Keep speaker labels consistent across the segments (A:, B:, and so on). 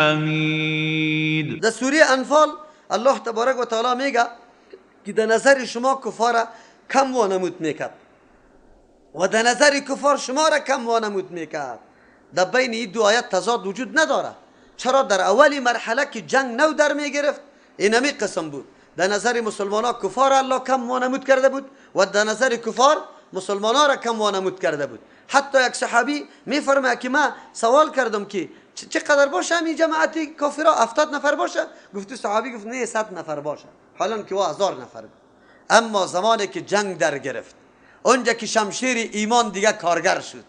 A: حمید.
B: در سوره انفال الله تبارک و تعالی میگه که در نظر شما کفار کم وانمود میکرد و در نظر کفار شما را کم وانمود میکرد. در بین این دو آیت تضاد وجود نداره. چرا؟ در اولی مرحله که جنگ نو در میگرفت اینمی قسم بود. در نظر مسلمان ها کفار الله کم وانمود کرده بود و در نظر کفار مسلمان ها را کم وانمود کرده بود. حتی یک صحابی میفرمه که من سوال کردم که چقدر باشه همین جماعت کافرها؟ 70 نفر باشه؟ گفت صحابی گفت نه 100 نفر باشه. حالا که 1000 نفر. اما زمانی که جنگ در گرفت، اونجا که شمشیر ایمان دیگه کارگر شد،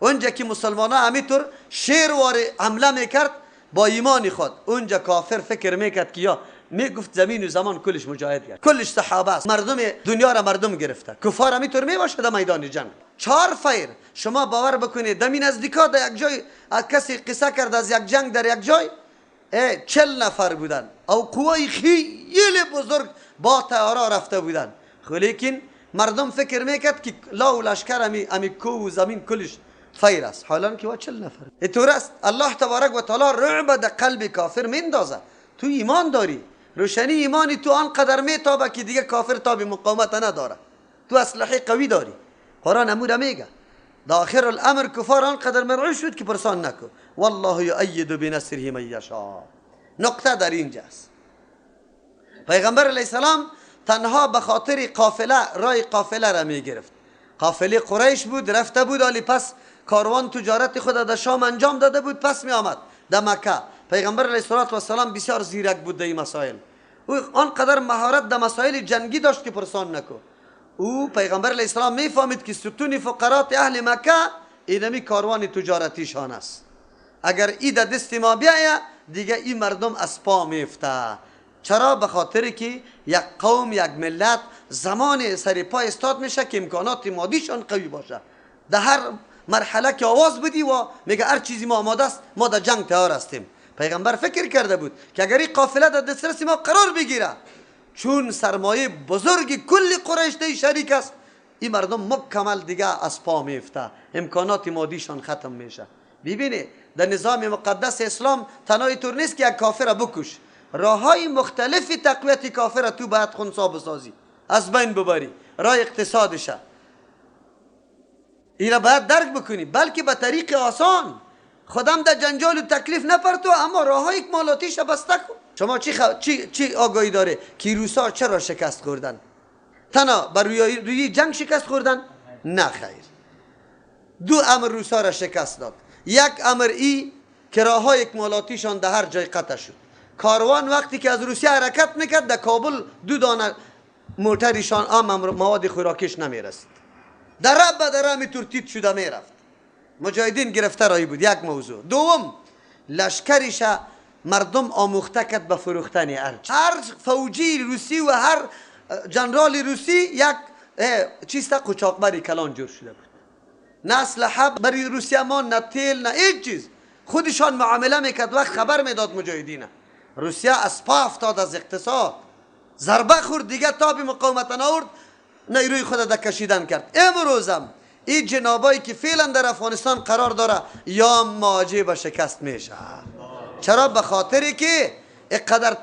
B: اونجا که مسلمان ها همینطور شیروار حمله میکرد با ایمانی خود، اونجا کافر فکر میکرد که یا میگفت زمین و زمان کلش مجاهد کرد، کلش صحابه است، مردم دنیا را مردم گرفته. کفار همینطور میباشه در میدان جنگ. 4 فیر شما باور بکنید در نزدیکا در یک جای کسی قصه کرد از یک جنگ در یک جای 40 نفر بودن او قوای خیلی بزرگ با طیاره رفته بودن. لیکن مردم فکر میکرد که لا و لشکر امی کو و زمین کلش فیر است، حالا که 40 نفر. اینطور است. الله تبارک و تعالی رعب در قلب کافر میندازه. تو ایمان داری، روشنی ایمانی تو آنقدر میتابه که دیگه کافر تاب مقاومت نداره. تو اسلحه قوی داری. قرآن امور میگه داخل الامر کفار آنقدر مرعوب شد که پرسان نکو. والله یؤید بنصره من یشاء. نقطه در اینجاست. پیغمبر علیه السلام تنها به خاطر قافله رای قافله را می گرفت. قافله قریش بود، رفته بود، ولی پس کاروان تجارت خود در شام انجام داده بود، پس می آمد در مکه. پیغمبر علیه السلام بسیار زیرک بود در این مسائل. او آنقدر مهارت در مسائل جنگی داشت که پرسان نکو. او پیغمبر علیه السلام می فهمید که ستون فقرات اهل مکه اینمی کاروان تجارتیشان است. اگر ای در دست ما بیاید دیگه این مردم از پا میفته. چرا؟ به خاطر که یک قوم، یک ملت زمان سر پا استاد میشه که امکانات مادیشان قوی باشه. در هر مرحله که آواز بدی و میگه هر چیزی ما آماده است، ما در جنگ تیار هستیم. پیغمبر فکر کرده بود که اگر این قافله در دسترس ما قرار بگیره، چون سرمایه بزرگ کل قریش در شریک است، این مردم مکمل دیگه از پا میفته، امکانات مادیشان ختم میشه. ببینید در نظام مقدس اسلام تنها طور نیست که یک کافر را بکش، راههای مختلف تقویت کافر را تو باید خنثی بسازی، از بین ببری. راه اقتصادشه این را باید درک بکنی، بلکه به طریق آسان. خودم در جنجال و تکلیف نپرتو، اما راههای اکمالاتیش بسته کن. شما چی آگاهی داره که روسا چرا شکست خوردن؟ تنها بر روی جنگ شکست خوردن؟ نه خیر. دو امر روسا را شکست داد. یک امر ای که راههای اکمالاتیشان در هر جای قطع شد. کاروان وقتی که از روسیه حرکت میکرد در کابل 2 دانه موترشان مواد خوراکیش نمیرسید. دره به دره میتور تیت شده میرفت. مجاهدین گرفته رایی بود. یک موضوع. دوم، لشکرش مردم آموخته کرد به فروختن ارج. هر فوجی روسی و هر جنرال روسی یک چیز قوچاقبری کلان جور شده بود. نه اسلحه برای روسیه ما، نه تیل، نه هیچ چیز. خودشان معامله میکرد. وقت خبر میداد مجاهدین روسیه از پا افتاد از اقتصاد، ضربه خورد، دیگه تاب مقاومت نآورد، نیروی خود در کشیدن کرد. امروزم این جنابایی که فعلا در افغانستان قرار داره یا مواجه به شکست میشه. چرا؟ به خاطری که اقدر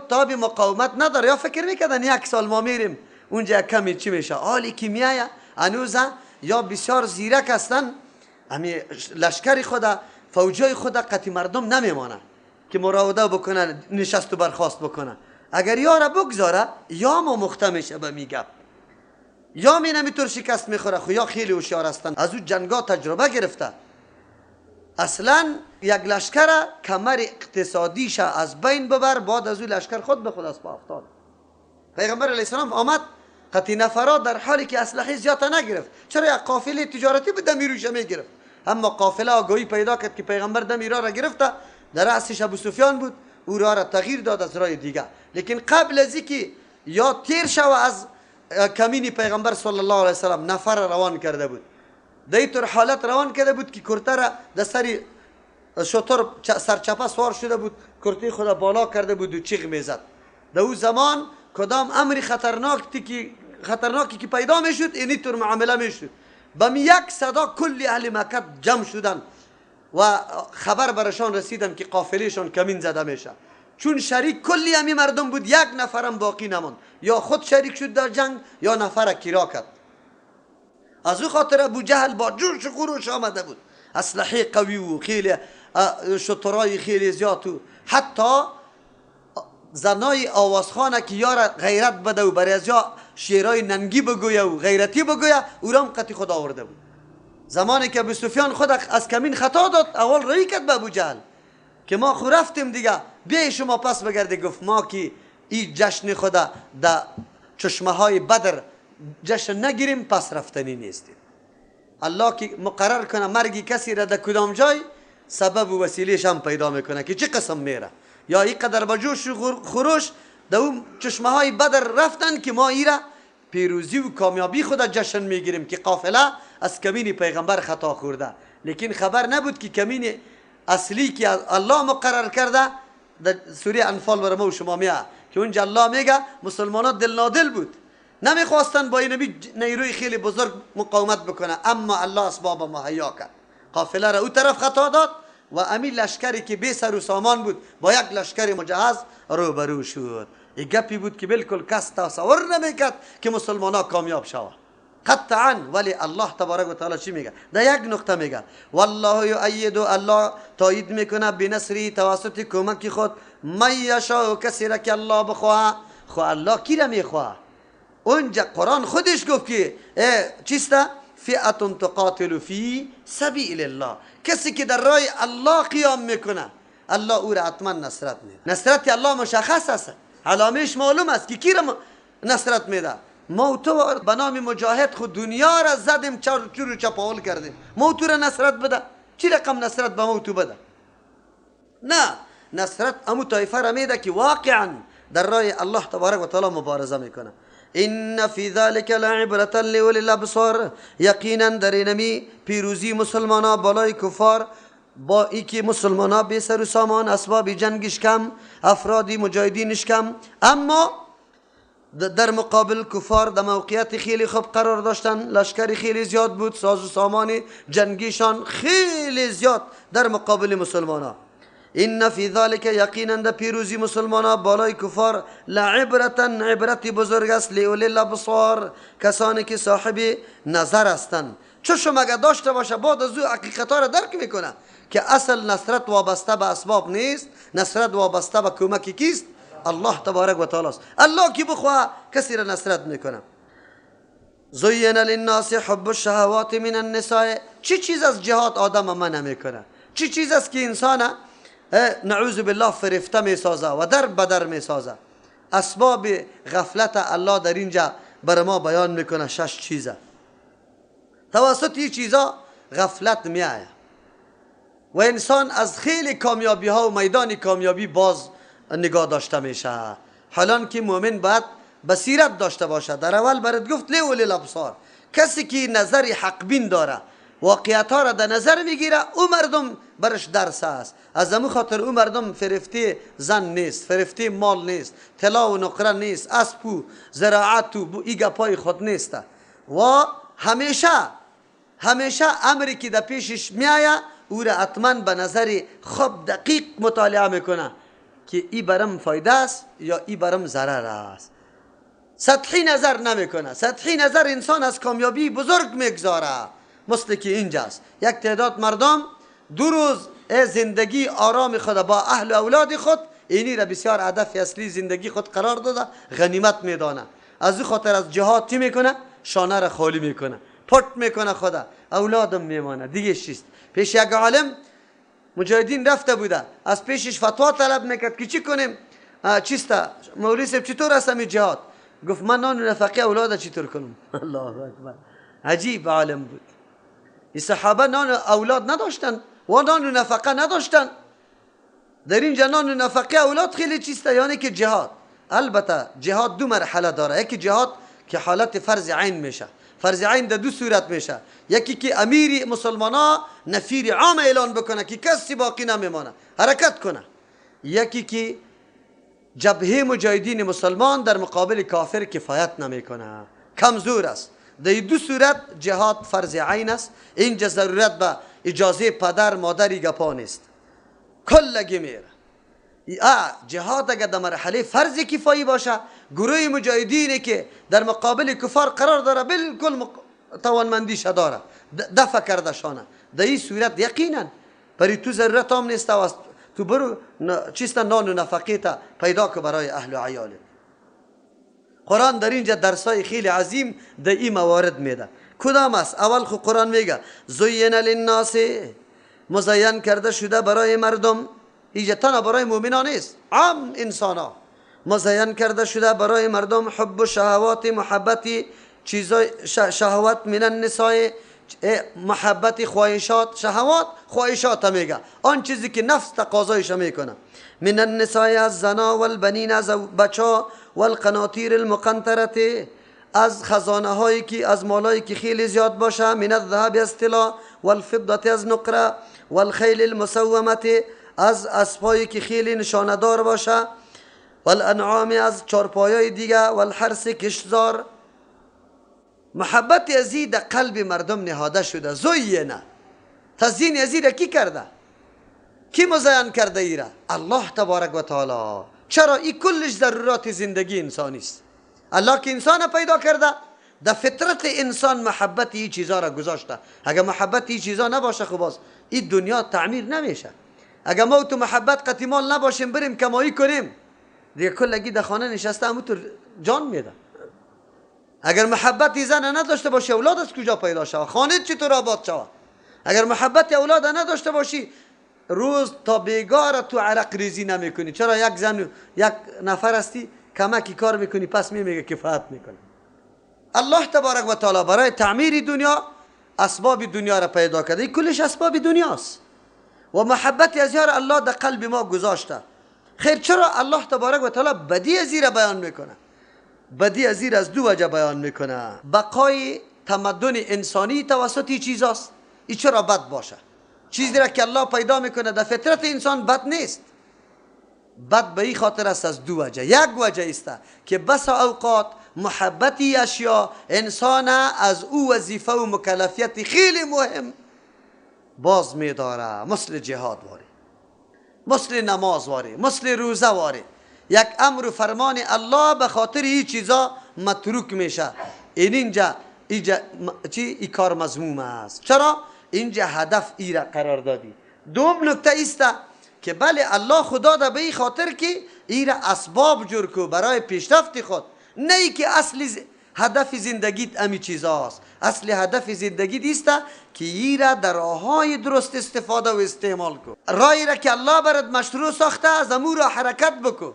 B: تاب مقاومت نداره. یا فکر میکردن 1 سال ما میریم اونجا کمی چی میشه. حالی که میایه هنوز یا بسیار زیرک هستن، امی لشکر خود، فوجای خود قطعی مردم نمیمانن که مراوده بکنن، نشست و برخاست بکنن. اگر یا را بگذاره یا ما مخته میشه به میگه، یا می نمیطور شکست میخوره. خو یا خیلی هوشیار هستن، از اون جنگا تجربه گرفته. اصلا یک لشکر کمر اقتصادیش از بین ببر، بعد از اون لشکر خود به خود از پا افتاد. پیغمبر علیه السلام آمد قطعی نفرات در حالی که اسلحه زیاده نگرفت. چرا؟ یک قافله تجارتی بود دمیروش میگرفت. اما قافله آگاهی پیدا کرد که پیغمبر دمیرا را گرفته، در رأسش ابو سفیان بود، او را تغییر داد از راه دیگه. لیکن قبل از اینکه یا تیر شو از کمین پیغمبر صلی الله علیه وسلم نفر روان کرده بود. در این طور حالت روان کرده بود که کرته را در سر شتر سرچپه سوار شده بود، کرته خود بالا کرده بود و چیغ میزد. در او زمان کدام امری خطرناکی که پیدا میشد اینی طور معامله میشد. به یک صدا کل اهل مکه جمع شدن و خبر برشان رسیدم که قافلهشان کمین زده میشه. چون شریک کلی همی مردم بود، یک نفرم باقی نماند، یا خود شریک شد در جنگ یا نفر کیرا کرد. از او خاطر ابو جهل با جوش و خروش آمده بود، اسلحه قوی و خیلی شطرای خیلی زیاد و حتی زنای آوازخانه که یار غیرت بده و برای از یا شعرهای ننگی بگویه و غیرتی بگویه، او را هم قطعی خود آورده بود. زمانی که ابو سفیان خود از کمین خطا داد، اول روی کرد به ابو جهل که ما خو رفتیم دیگه، بیای شما پس بگرده. گفت ما که این جشن خدا در چشمه های بدر جشن نگیریم، پس رفتنی نیستیم. الله که مقرر کنه مرگی کسی را در کدام جای، سبب و وسیلهش هم پیدا میکنه که چه قسم میره. یا این قدر با جوش و خروش در اون چشمه های بدر رفتن که ما ایره پیروزی و کامیابی خود جشن میگیریم که قافله از کمین پیغمبر خطا خورده. لیکن خبر نبود که کمین اصلی که الله مقرر کرده در سوره انفال برای ما و شما میه که اونجا الله میگه مسلمانان دل نادل بود، نمیخواستن با این نبی نیروی خیلی بزرگ مقاومت بکنه، اما الله اسباب مهیا کرد، قافله را او طرف خطا داد و امین لشکری که بی سر و سامان بود با یک لشکر مجهز روبرو شد. یک گپی بود که بالکل کس تصور نمیکرد که مسلمانان کامیاب شوند قطعا. ولی الله تبارک و تعالی چی میگه؟ در یک نقطه میگه والله یؤید، الله تایید میکنه بنصری توسط کمک خود من یشاء، کسی را که الله بخواه. خو الله کی را میخواه؟ اونجا قرآن خودش گفت که چیسته فئه تقاتل فی سبیل الله، کسی که در راه الله قیام میکنه الله او را حتما نصرت میده. نصرت الله مشخص است، علامش معلوم است که کی را نصرت میده. ما و تو به نام مجاهد خود دنیا را زدیم، چور و چپاول کردیم، ما تو را نصرت بده؟ چی رقم نصرت به ما و تو بده؟ نه، نصرت امو طایفه را میده که واقعا در راه الله تبارک و تعالی مبارزه میکنه. ان فی ذلک لعبرة لأولی الابصار، یقینا در اینمی پیروزی مسلمانا بالای کفار، با ای که مسلمانا بی سر و سامان، اسباب جنگش کم، افرادی مجاهدینش کم، اما در مقابل کفار در موقعیت خیلی خوب قرار داشتن، لشکر خیلی زیاد بود، ساز و سامان جنگیشان خیلی زیاد در مقابل مسلمانا. این فی ذلک، یقینا در پیروزی مسلمانا بالای کفار، لعبرة، عبرتی بزرگ است، لأولی الابصار، کسانی که صاحب نظر هستند. چشم اگه داشته باشه بعد از او حقیقتا را درک میکنه که اصل نصرت وابسته به اسباب نیست، نصرت وابسته به کمک کیست؟ الله تبارک و تعالی است. الله کی بخواه کسی را نصرت میکنه. زین للناس حب الشهوات من النساء، چی چیز از جهاد آدم من نمیکنه؟ چی چیز است که انسان نعوذ بالله فرفته میسازه و در بدر میسازه؟ اسباب غفلت الله در اینجا بر ما بیان میکنه. 6 چیزه توسط این چیزا غفلت میآید و انسان از خیلی کامیابی ها و میدان کامیابی باز نگاه داشته میشه. حالان که مؤمن باید بصیرت داشته باشه. در اول برات گفت لأولی الابصار، کسی که نظر حق بین داره، واقعیت ها را در نظر میگیره، او مردم برش درس است. از همون خاطر او مردم فرفته زن نیست، فرفته مال نیست، طلا و نقره نیست، اسب و زراعت و ایگا پای خود نیست و همیشه امری که در پیشش میآید او را حتما به نظر خوب دقیق مطالعه میکنه که ای برم فایده است یا ای برم ضرر است. سطحی نظر نمیکنه. سطحی نظر انسان از کامیابی بزرگ میگذاره. مثل که اینجاست یک تعداد مردم 2 روز زندگی آرام خود با اهل و اولاد خود اینی را بسیار هدف اصلی زندگی خود قرار داده، غنیمت میدانه. از او خاطر از جهاد چی میکنه؟ شانه را خالی میکنه، پت میکنه، خدا اولادم میمانه دیگه چیست. پیش یک عالم مجاهدین رفته بوده، از پیشش فتوا طلب میکرد که چی کنیم، چیسته مولوی صاحب چطور هستم جهاد؟ گفت من نان و نفقه اولاد چطور کنم؟ الله اکبر. عجیب عالم بود. این صحابه نان و اولاد نداشتن و نان و نفقه نداشتن. در اینجا نان و نفقه اولاد خیلی چیسته، یعنی که جهاد. البته جهاد 2 مرحله داره. یکی جهاد که حالت فرض عین میشه. فرض عین در 2 صورت میشه. یکی که امیر مسلمانا نفیر عام اعلان بکنه که کسی باقی نمیمانه، حرکت کنه. یکی که جبهه مجاهدین مسلمان در مقابل کافر کفایت نمیکنه، کمزور است. در 2 صورت جهاد فرض عین است. اینجا ضرورت به اجازه پدر مادری گپا نیست، کلگی میره. جهاد اگر در مرحله فرض کفایی باشه، گروه مجاهدینی که در مقابل کفار قرار داره بالکل توانمندیش داره، دفع کرده شانه، در این صورت یقینا برای تو ضرورت هم نیست و تو برو چیست نان و نفقه تا پیدا که برای اهل و عیاله. قرآن در اینجا درسای خیلی عظیم در این موارد میده. کدام است؟ اول خود قرآن میگه زین للناس، مزین کرده شده برای مردم، اینجا تنها برای مؤمنان نیست، عام انسان ها مزین کرده شده برای مردم، حب و شهوات، محبتی چیزای شهوات، من النساء، محبت خواهشات، شهوات خواهشات میگه آن چیزی که نفس تقاضایش میکنه، من النساء از زنا، والبنین از بچا، والقناطیر المقنطره از خزانه هایی که از مالایی که خیلی زیاد باشه، من الذهب از طلا، والفضه از نقره، والخیل المسومه از اسبایی که خیلی نشاندار باشه، والانعام از چارپایای دیگه، والحرث کشتزار. محبت ازی در قلب مردم نهاده شده. زینه، تزیین ازی کی کرده؟ کی مزین کرده ایره؟ الله تبارک و تعالی. چرا؟ این کلش ضرورات زندگی انسانی است. الله که انسان پیدا کرده، در فطرت انسان محبت این چیزا را گذاشته. اگر محبت این چیزا نباشه خب باز این دنیا تعمیر نمیشه. اگر ما تو محبت قتیمال نباشیم بریم کمایی کنیم دیگه کلگی در خانه نشسته همونطور جان میده. اگر محبت زن نداشته باشی اولاد از کجا پیدا شود؟ خانه چطور آباد شود؟ اگر محبت اولاد نداشته باشی روز تا بیگار تو عرق ریزی نمیکنی. چرا؟ یک زن یک نفر هستی کمکی کار میکنی پس میگه کفایت میکنه. الله تبارک و تعالی برای تعمیر دنیا اسباب دنیا را پیدا کرده. این کلش اسباب دنیاست و محبت از یار الله در قلب ما گذاشته. خیر چرا الله تبارک و تعالی بدی از را بیان میکنه؟ بدی از از دو وجه بیان میکنه. بقای تمدن انسانی توسط این چیزاست. این چرا بد باشه؟ چیزی را که الله پیدا میکنه در فطرت انسان بد نیست. بد به این خاطر است از دو وجه. یک وجه است که بسا اوقات محبتی اشیا انسان از او وظیفه و مکلفیت خیلی مهم باز میداره، مثل جهاد واره، مثل نماز واره، مثل روزه واره. یک امر و فرمان الله به خاطر این چیزا متروک میشه. اینجا این کار مذموم است. چرا؟ اینجا هدف ای را قرار دادی. دوم نکته است که بله الله خدا ده به این خاطر که ای را اسباب جور کو برای پیشرفت خود، نه ای که اصل هدف زندگیت امی چیزاست. اصل هدف زندگیت است که ای را در راههای درست استفاده و استعمال کو. راهی را که الله برات مشروع ساخته از امور حرکت بکو.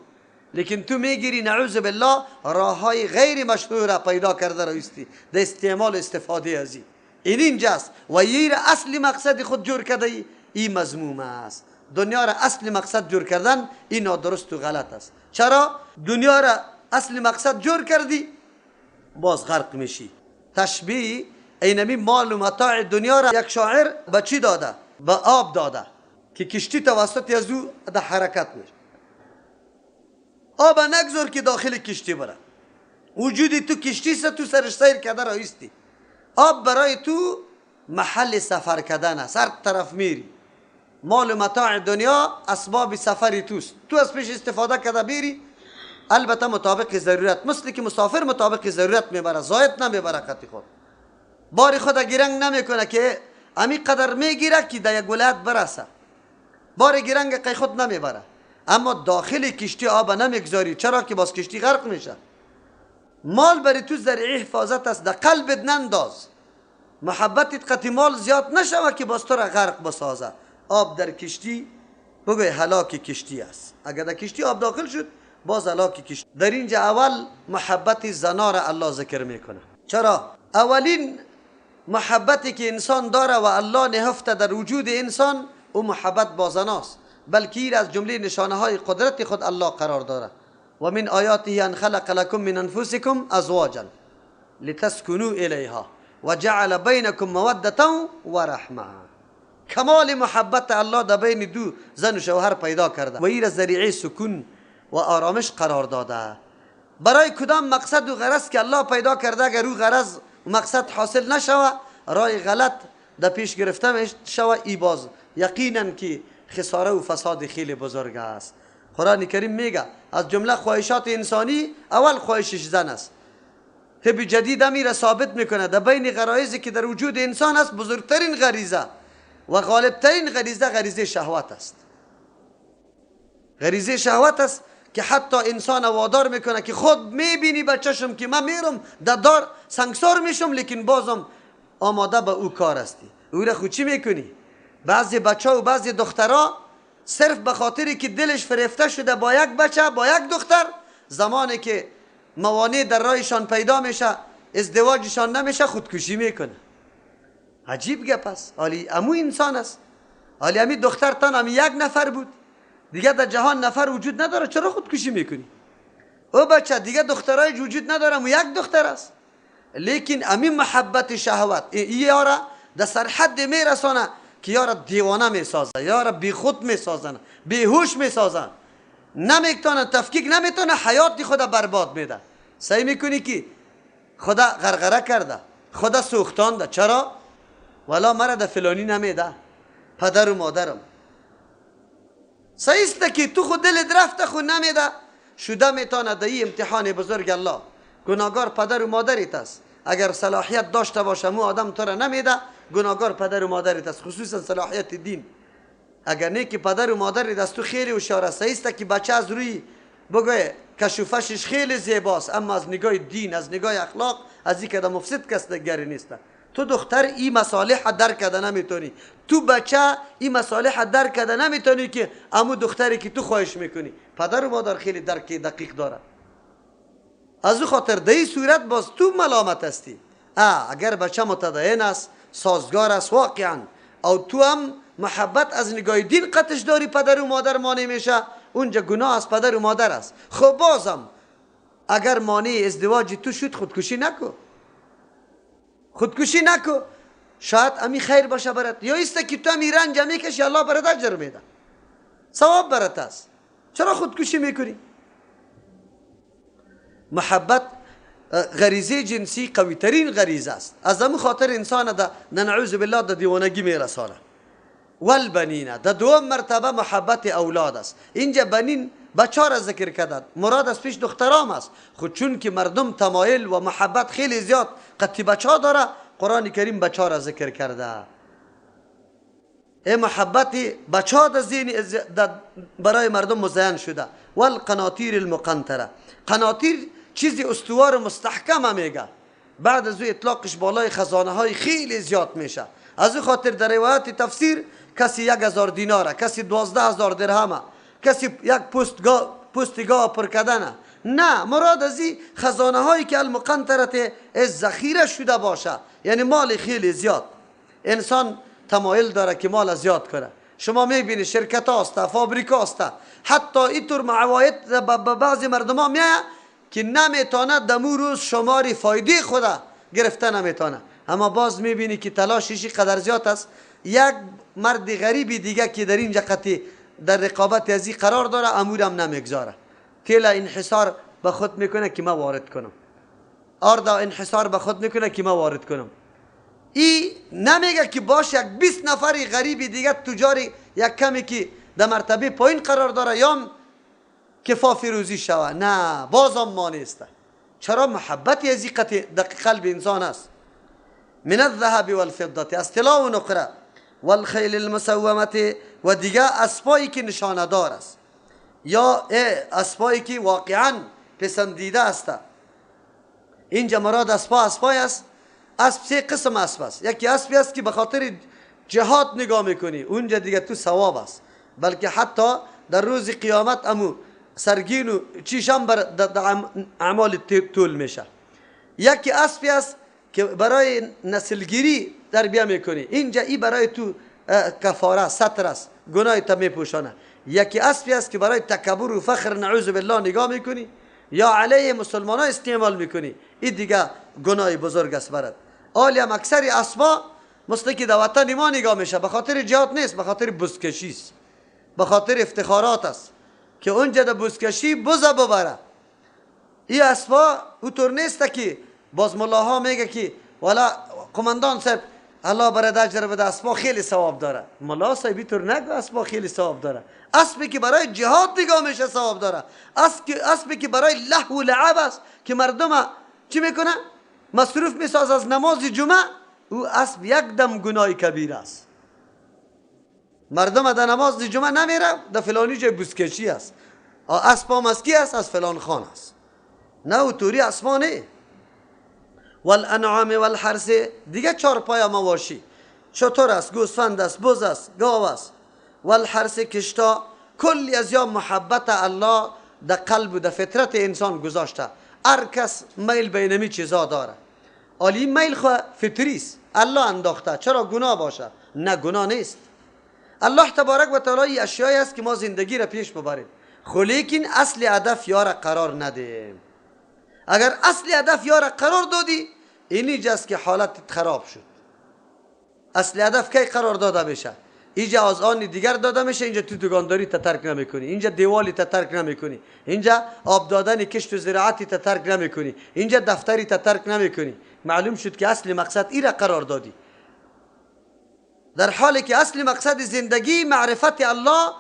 B: لیکن تو میگیری نعوذ بالله راههای غیر مشروع را پیدا کرده رایستی در استعمال استفاده از این اینجاست و ای را اصل مقصد خود جور کرده. این مذموم است. دنیا را اصل مقصد جور کردن این نادرست و غلط است. چرا؟ دنیا را اصل مقصد جور کردی باز غرق میشی. تشبیه اینمی مال و متاع دنیا را یک شاعر به چی داده؟ به آب داده که کشتی توسط از او در حرکت میشه. آب نگذار که داخل کشتی بره. وجودی تو کشتی است، تو سرش سیر کرده رایستی. آب برای تو محل سفر کردن است. هر طرف میری. مال و متاع دنیا اسباب سفری توست. تو از پیش استفاده کرده بیری، البته مطابق ضرورت، مثل که مسافر مطابق ضرورت میبره، زاید نمیبره خطی خود. باری خود گیرنگ نمیکنه که امی قدر میگیره که در یک ولایت برسه. باری گیرنگ قی خود نمیبره. اما داخل کشتی آب نمیگذاری. چرا؟ که باز کشتی غرق میشه. مال برای تو ذریعه حفاظت است. در قلبت ننداز. محبتت قطع مال زیاد نشوه که باز تو را غرق بسازه. آب در کشتی بگوی هلاک کشتی است. اگر در کشتی آب داخل شد باز هلاک کشتی. در اینجا اول محبت زنا را الله ذکر میکنه. چرا؟ اولین محبتی که انسان داره و الله نهفته در وجود انسان او محبت با زناست. بلکه این از جمله نشانه های قدرت خود الله قرار داره. و من آیاته ان خلق لكم من انفسكم ازواجا لتسكنوا الیها وجعل بینکم موده و رحمه. کمال محبت الله در بین دو زن و شوهر پیدا کرده و این را ذریعه سکون و آرامش قرار داده. برای کدام مقصد و غرض که الله پیدا کرده، اگر او غرض و مقصد حاصل نشوه رای غلط در پیش گرفته شود، ای باز یقینا که خساره و فساد خیلی بزرگ است. قرآن کریم میگه از جمله خواهشات انسانی اول خواهشش زن است. طب جدید میره ثابت میکنه در بین غرایزی که در وجود انسان است بزرگترین غریزه و غالبترین غریزه شهوت است. غریزه شهوت است که حتی انسان وادار میکنه که خود میبینی به چشم که من میرم در دار سنگسار میشم، لیکن بازم آماده به او کار هستی. او را خود چی میکنی؟ بعضی بچه و بعضی دخترها صرف به خاطری که دلش فریفته شده با یک بچه با یک دختر، زمانی که موانع در راهشان پیدا میشه ازدواجشان نمیشه خودکشی میکنه. عجیب گپ است. حالی امو انسان است. حالی امی دختر تن امی یک نفر بود، دیگه در جهان نفر وجود نداره، چرا خودکشی میکنی؟ او بچه دیگه دخترای وجود نداره، اما یک دختر است. لیکن امی محبت شهوت یارا در سرحد میرسانه که یارا دیوانه میسازه، یارا بی خود میسازن، بیهوش میسازن، نمیتونه تفکیک، نمیتونه حیات خدا برباد میده. سعی میکنی که خدا غرغره کرده، خدا سوختانده. چرا؟ والا مرا در فلانی نمیده، پدر و مادرم. سعیسته که تو خود دلت رفته خود نمیده، شده میتونه در این امتحان بزرگ الله. گناهگار پدر و مادرت است. اگر صلاحیت داشته باشه مو آدم تو را نمیده، گناهگار پدر و مادرت است، خصوصا صلاحیت دین. اگر نه که پدر و مادرت است تو خیلی هوشیار است. سعیسته که بچه از روی بگوی کشوفشش خیلی زیباست، اما از نگاه دین، از نگاه اخلاق، از این که مفسد کس دیگری نیست. تو دختر این مصالح درک کرده نمیتونی، تو بچه این مصالح درک کرده نمیتونی که امو دختری که تو خواهش میکنی. پدر و مادر خیلی درک دقیق داره. از او خاطر در این صورت باز تو ملامت هستی. اگر بچه متدین است، سازگار است واقعا، او تو هم محبت از نگاه دین قطش داری، پدر و مادر مانع میشه، اونجا گناه از پدر و مادر است. خب بازم اگر مانع ازدواج تو شد خودکشی نکو، خودکشی نکو، شاید امی خیر باشه برات. یا ایسته که تو امی رنج میکشی الله برات اجر میده، ثواب برات است. چرا خودکشی میکنی؟ محبت غریزه جنسی قوی ترین غریزه است. از همون خاطر انسان ده نعوذ بالله ده دیوانگی میرسانه. والبنین ده دوم مرتبه محبت اولاد است. اینجا بنین بچه را ذکر کرد، مراد از پیش دخترام است. خود چون که مردم تمایل و محبت خیلی زیاد قطعی بچه ها داره، قرآن کریم بچه را ذکر کرده. ای محبت بچه ها در ذهن برای مردم مزین شده. والقناطیر المقنطره، قناطیر چیزی استوار مستحکم میگه، بعد از او اطلاقش بالای خزانه های خیلی زیاد میشه. از او خاطر در روایات تفسیر کسی 1000 دیناره، کسی 12000 درهمه، کسی یک پستگاه پر کردنه. نه، مراد از این خزانه هایی که المقنطره از ذخیره شده باشه، یعنی مال خیلی زیاد. انسان تمایل داره که مال زیاد کنه. شما میبینید شرکت هاست، فابریکا هاست، حتی اینطور معواید به بعضی مردم ها میایه که نمیتونه دمو روز شماری فایده خدا گرفته نمیتونه، اما باز میبینی که تلاشش قدر زیاد است. یک مرد غریبی دیگه که در اینجا قطعی در رقابت ازی قرار داره، امورم نمیگذاره، تیلا انحصار به خود میکنه که ما وارد کنم، آردا انحصار به خود میکنه که ما وارد کنم. ای نمیگه که باش یک 20 نفری غریبی دیگه تجاری یک کمی که در مرتبه پایین قرار داره یا کفاف روزی شوه، نه، بازم ما نیسته. چرا؟ محبتی از در قلب انسان است. من الذهب والفضه، از طلا و نقره، والخیل المسومه، و دیگه اسبایی که نشانه دار است، یا اسبایی که واقعا پسندیده است. اینجا مراد اسبای است. اسب 3 قسم اسب است. یکی اسبی است که به خاطر جهاد نگاه میکنی، اونجا دیگه تو ثواب است، بلکه حتی در روز قیامت امو سرگین و چیشم بر اعمال طول میشه. یکی اسبی است که برای نسلگیری تربیه میکنی، اینجا ای برای تو کفاره ستر است، گناه تا میپوشانه. یکی اسبی است که برای تکبر و فخر نعوذ بالله نگاه میکنی یا علیه مسلمان ها استعمال میکنی، این دیگه گناه بزرگ است برات. حالی هم اکثر اسبا مثل که در وطن ما نگاه میشه، به خاطر جهاد نیست، به خاطر بزکشی است، به خاطر افتخارات است که اونجا در بزکشی بزا ببره. این اسبا اونطور نیست که باز ملاها میگه که والا قماندان صاحب الله برات اجر بده. اسبا خیلی ثواب داره. ملا صاحبی طور نگو اسبا خیلی ثواب داره. اسبی که برای جهاد نگاه میشه ثواب داره. اسبی که برای لهو و لعب است که مردم چی میکنه؟ مصروف میساز از نماز جمعه، او اسب یک دم گناه کبیر است. مردم در نماز جمعه نمیره، در فلانی جای بوسکشی است. اسب هم از کی است؟ از فلان خان است. نه او طوری اسبا نه. والانعام والحرث، دیگه چارپای مواشی، شتر است، گوسفند است، بز است، گاو است. والحرث، کشتا. کلی از یا محبت الله در قلب و در فطرت انسان گذاشته. هر کس میل بین می چیزا داره. علی میل خو فطری است، الله انداخته. چرا گناه باشه؟ نه گناه نیست. الله تبارک و تعالی اشیایی است که ما زندگی را پیش ببریم، خو لیکن اصل هدف یار قرار ندیم. اگر اصل هدف یار قرار دادی، اینی جاست که حالت خراب شد. اصل هدف کی قرار داده بشه؟ اینجا از آن دیگر داده میشه. اینجا تو دکانداری تا ترک نمیکنی، اینجا دیوالی تا ترک نمیکنی، اینجا آب دادن کشت و زراعتی تا ترک نمیکنی، اینجا دفتری تا ترک نمیکنی. معلوم شد که اصل مقصد ای را قرار دادی، در حالی که اصل مقصد زندگی معرفت الله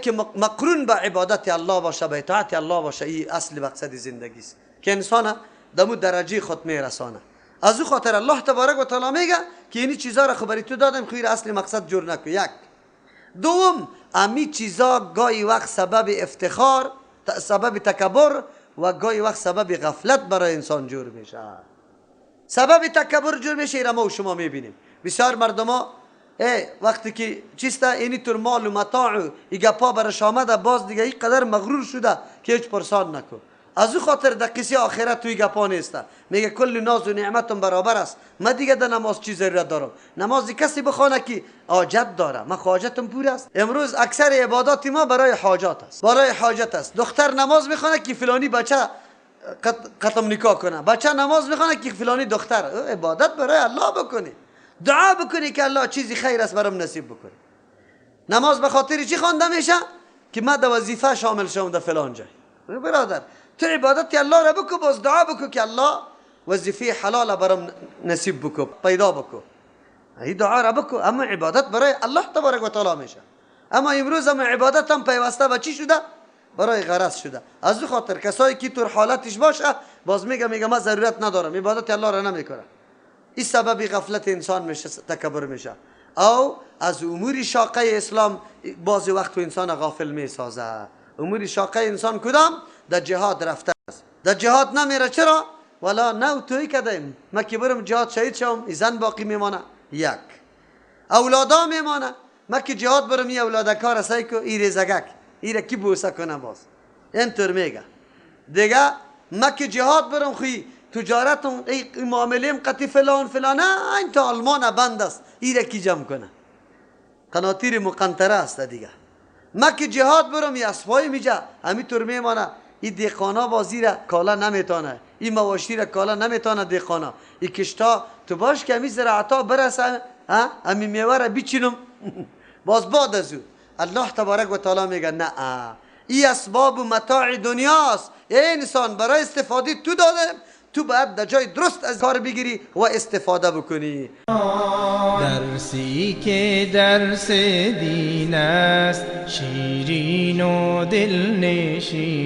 B: که مقرون با عبادت الله باشه، به اطاعت الله باشه. این اصل مقصد زندگی است که انسان دمو درجه خود میرسانه. از او خاطر الله تبارک و تعالی میگه که اینی چیزا را خبری تو دادم، خیر اصل مقصد جور نکن. یک. دوم، امی چیزا گاهی وقت سبب افتخار، سبب تکبر و گاهی وقت سبب غفلت برای انسان جور میشه. سبب تکبر جور میشه، اینا ما و شما میبینیم. بسیار مردما وقتی که چیستا اینی طور مال و متاع و ایگپا برش آمده، باز دیگه این قدر مغرور شده که هیچ پرسان نکن. از او خاطر در قصه آخرت توی گپا نیسته. میگه کل ناز و نعمتم برابر است، من دیگه در نماز چی ضرورت دارم؟ نمازی کسی بخونه که حاجت داره، من حاجتم پور است. امروز اکثر عبادات ما برای حاجات است، برای حاجت است. دختر نماز میخونه که فلانی بچه ختم نکاح کنه، بچه نماز میخونه که فلانی دختر. عبادت برای الله بکنی، دعا بکنی که الله چیزی خیر است برام نصیب بکنی. نماز به خاطر چی خوانده میشه؟ که من در وظیفه شامل شوم در فلان جای. برادر، تو عبادت الله را بکو، باز دعا بکو که الله وظیفه حلال برام نصیب بکو، پیدا بکو. این دعا را بکو، اما عبادت برای الله تبارک و تعالی میشه. اما امروز هم عبادت هم پیوسته به چی شده؟ برای غرض شده. از او خاطر کسایی که طور حالتش باشه، باز میگه من ضرورت ندارم، عبادت الله را نمیکنه. این سبب غفلت انسان میشه، تکبر میشه. او از امور شاقه اسلام بعضی وقت انسان غافل میسازه. امور شاقه انسان کدام؟ در جهاد رفته است، در جهاد نمیره. چرا؟ والا نه توی کدیم، من که برم جهاد شهید شوم، زن باقی میمانه، یک اولادا میمانه. من که جهاد برم، این اولادکار سعی کو ای ریزگک ایره کی بوسه کنه، باز اینطور میگه دیگه. من که جهاد برم، خوی تجارتم این معاملیم قطی فلان نه، این تا آلمان بند است، ایره کی جمع کنه؟ قناطیر مقنطره است دیگه. من که جهاد برم، یه اسبای میجه همینطور میمانه. این دیقانا بازی را کالا نمیتانه، این مواشی را کالا نمیتانه دیقانا. این کشتا تو باش که همین زراعتا برسه، همین میوه را بیچینم باز بعد از او الله تبارک و تعالی میگه نه، این اسباب و متاع دنیاست. انسان برای استفاده تو داده، تو باید در جای درست از کار بگیری و استفاده بکنی.
A: درسی که درس دین است، شیرین و دلنشین.